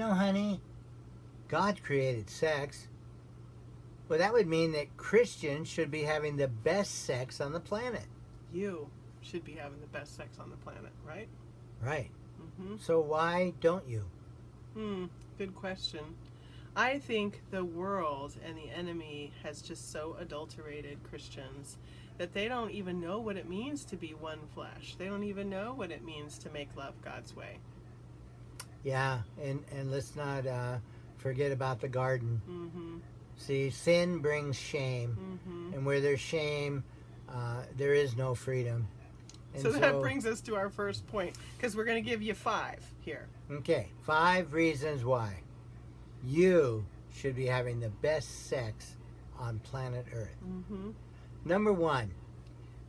honey, God created sex. Well, that would mean that Christians should be having the best sex on the planet. You should be having the best sex on the planet, right? Right. Mm-hmm. So why don't you? Good question. I think the world and the enemy has just so adulterated Christians that they don't even know what it means to be one flesh. They don't even know what it means to make love God's way. Yeah, and let's not forget about the garden. Mm-hmm. See, sin brings shame, Mm-hmm. and where there's shame, there is no freedom. And So that brings us to our first point, because we're going to give you 5 here. Okay, 5 reasons why you should be having the best sex on planet Earth. Mm-hmm. Number 1,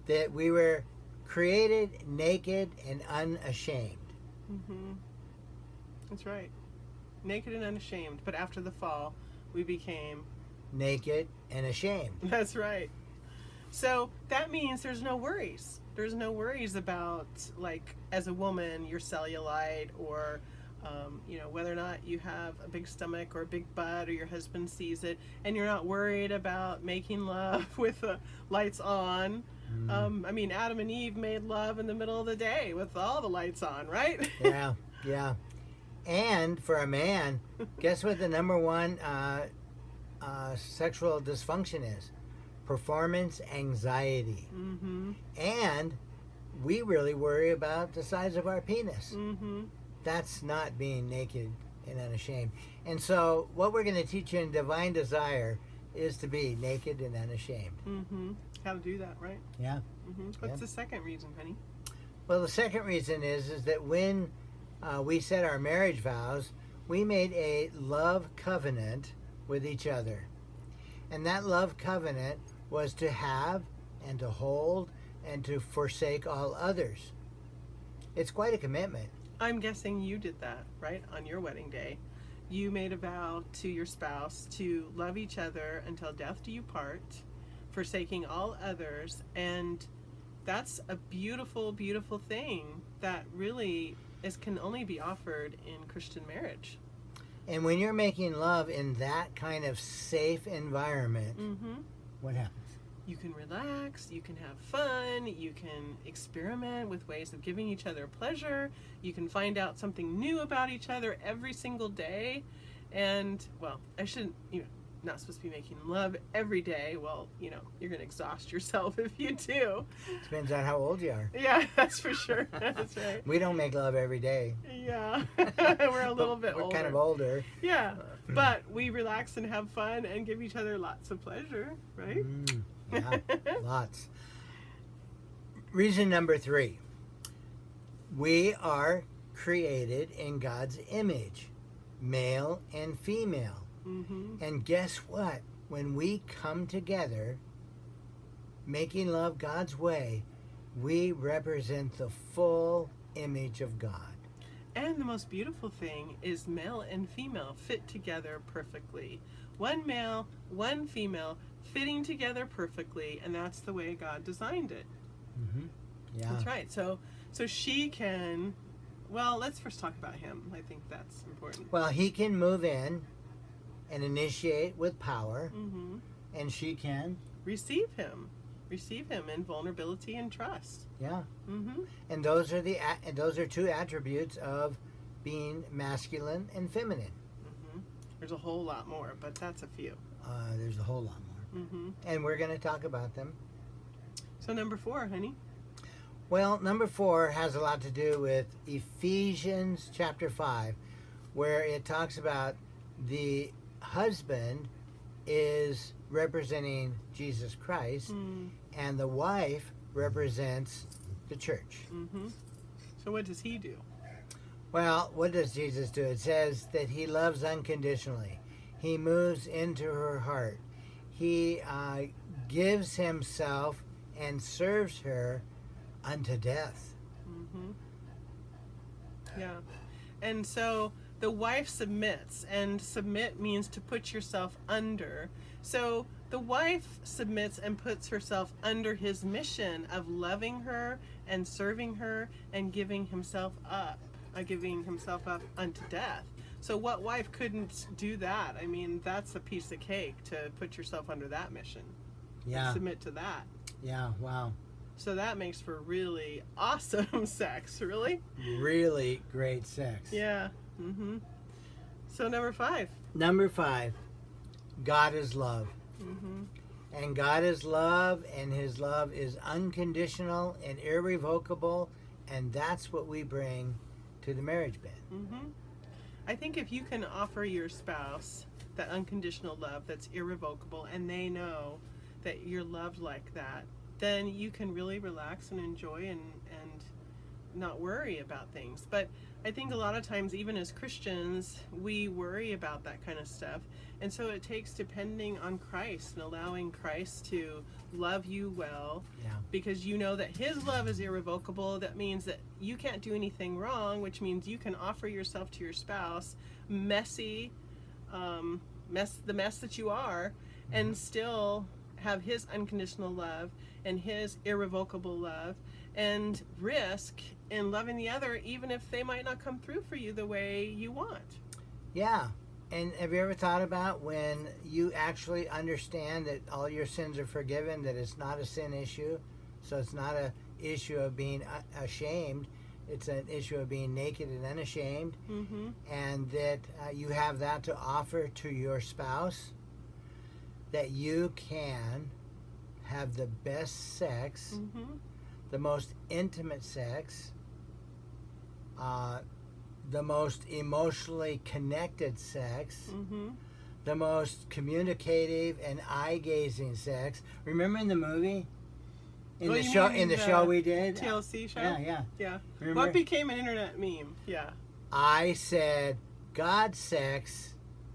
that we were created naked and unashamed. Mm-hmm. That's right. Naked and unashamed. But after the fall, we became... Naked and ashamed. That's right. So that means there's no worries. There's no worries about, like, as a woman, your cellulite or, whether or not you have a big stomach or a big butt or your husband sees it. And you're not worried about making love with the lights on. Adam and Eve made love in the middle of the day with all the lights on, right? Yeah. And for a man, guess what the number 1 sexual dysfunction is? Performance anxiety. Mm-hmm. And we really worry about the size of our penis. Mm-hmm. That's not being naked and unashamed. And so what we're going to teach you in Divine Desire is to be naked and unashamed. Mm-hmm. How to do that, right? Yeah. Mm-hmm. What's the second reason, honey? Well, the second reason is that when we set our marriage vows, we made a love covenant with each other. And that love covenant was to have and to hold and to forsake all others. It's quite a commitment. I'm guessing you did that, right? On your wedding day. You made a vow to your spouse to love each other until death do you part, forsaking all others. And that's a beautiful, beautiful thing that really can only be offered in Christian marriage. And when you're making love in that kind of safe environment, what happens? You can relax, you can have fun, you can experiment with ways of giving each other pleasure, you can find out something new about each other every single day. And, well, I shouldn't, not supposed to be making love every day. Well, you're going to exhaust yourself if you do. Depends on how old you are. Yeah, that's for sure. That's right. We don't make love every day. Yeah, we're a little bit We're older. kind of older. Yeah, but we relax and have fun and give each other lots of pleasure, right? Yeah, lots. Reason number 3. We are created in God's image, male and female. And guess what? When we come together, making love God's way, we represent the full image of God. And the most beautiful thing is male and female fit together perfectly. One male, one female, fitting together perfectly, and that's the way God designed it. Yeah. That's right. So she can, well, let's first talk about him. I think that's important. Well, he can move in and initiate with power, and she can receive him in vulnerability and trust. Yeah. And those are 2 attributes of being masculine and feminine. There's a whole lot more, but that's a few. There's a whole lot more, and we're going to talk about them. So number 4, honey. Well, number 4 has a lot to do with Ephesians chapter 5, where it talks about the husband is representing Jesus Christ, and the wife represents the church. So what does he do? Well, what does Jesus do? It says that he loves unconditionally. He moves into her heart. He gives himself and serves her unto death. Yeah. And so the wife submits, and submit means to put yourself under. So the wife submits and puts herself under his mission of loving her and serving her and giving himself up unto death. So what wife couldn't do that? I mean, that's a piece of cake to put yourself under that mission. Yeah. Submit to that. Yeah. Wow. So that makes for really awesome sex, really. Really great sex. Yeah. Mhm. So number 5. Number 5, God is love. Mhm. And God is love, and his love is unconditional and irrevocable, and that's what we bring to the marriage bed. Mhm. I think if you can offer your spouse that unconditional love that's irrevocable, and they know that you're loved like that, then you can really relax and enjoy and not worry about things. But I think a lot of times, even as Christians, we worry about that kind of stuff. And so it takes depending on Christ and allowing Christ to love you well, Yeah. because you know that his love is irrevocable. That means that you can't do anything wrong, which means you can offer yourself to your spouse, messy, the mess that you are, and still have his unconditional love and his irrevocable love, and risk in loving the other even if they might not come through for you the way you want. Yeah. And have you ever thought about when you actually understand that all your sins are forgiven, that it's not a sin issue? So it's not a issue of being ashamed. It's an issue of being naked and unashamed. Mm-hmm. And that you have that to offer to your spouse, that you can have the best sex, Mm-hmm. the most intimate sex, the most emotionally connected sex, Mm-hmm. the most communicative and eye-gazing sex. Remember in the movie, in Oh, the you show, mean in the the show we did. TLC show? Yeah. Yeah. Remember? What became an internet meme? Yeah. I said God sex.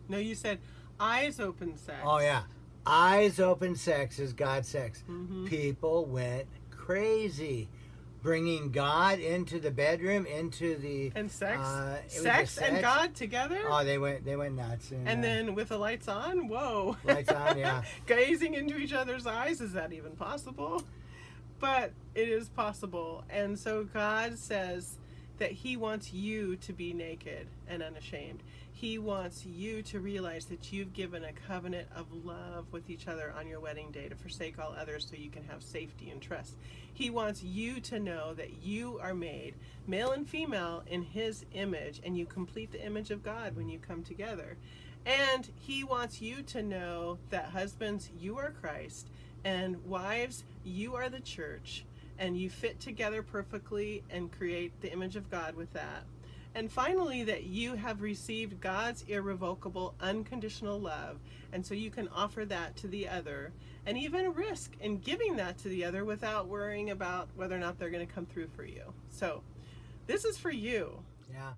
No, you said eyes open sex. Oh yeah, eyes open sex is God sex. Mm-hmm. People went crazy, bringing God into the bedroom, into the And sex? it was Sex the and God together? Oh, they went nuts. And then with the lights on? Whoa. Lights on, yeah. Gazing into each other's eyes, is that even possible? But it is possible. And so God says that he wants you to be naked and unashamed. He wants you to realize that you've given a covenant of love with each other on your wedding day to forsake all others so you can have safety and trust. He wants you to know that you are made male and female in his image, and you complete the image of God when you come together. And he wants you to know that husbands, you are Christ, and wives, you are the church, and you fit together perfectly and create the image of God with that. And finally, that you have received God's irrevocable, unconditional love, and so you can offer that to the other, and even risk in giving that to the other without worrying about whether or not they're going to come through for you. So this is for you. Yeah.